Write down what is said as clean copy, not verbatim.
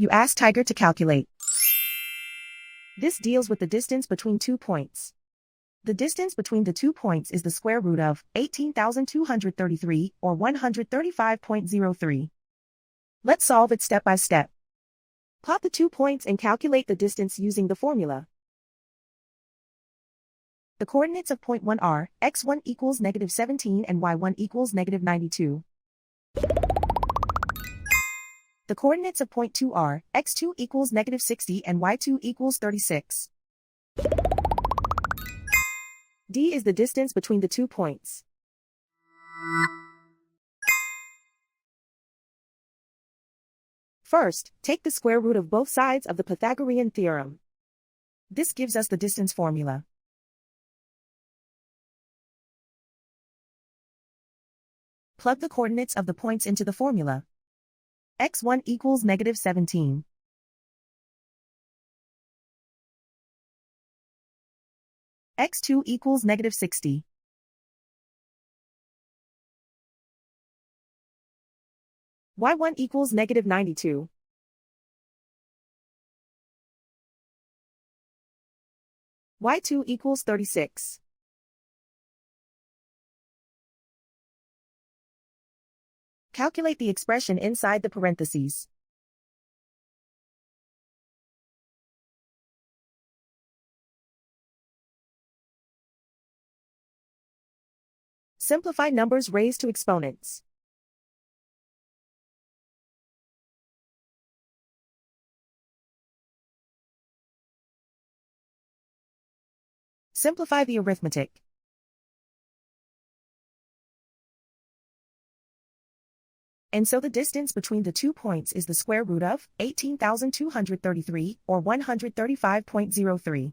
You ask Tiger to calculate. This deals with the distance between 2 points. The distance between the 2 points is the square root of 18,233, or 135.03. Let's solve it step by step. Plot the 2 points and calculate the distance using the formula. The coordinates of point 1 are x1 equals -17 and y1 equals -92. The coordinates of point 2 are x2 equals -60 and y2 equals 36. D is the distance between the 2 points. First, take the square root of both sides of the Pythagorean theorem. This gives us the distance formula. Plug the coordinates of the points into the formula. x1 equals -17. x2 equals -60. y1 equals -92. y2 equals 36. Calculate the expression inside the parentheses. Simplify numbers raised to exponents. Simplify the arithmetic. And so the distance between the 2 points is the square root of 18,233, or 135.03.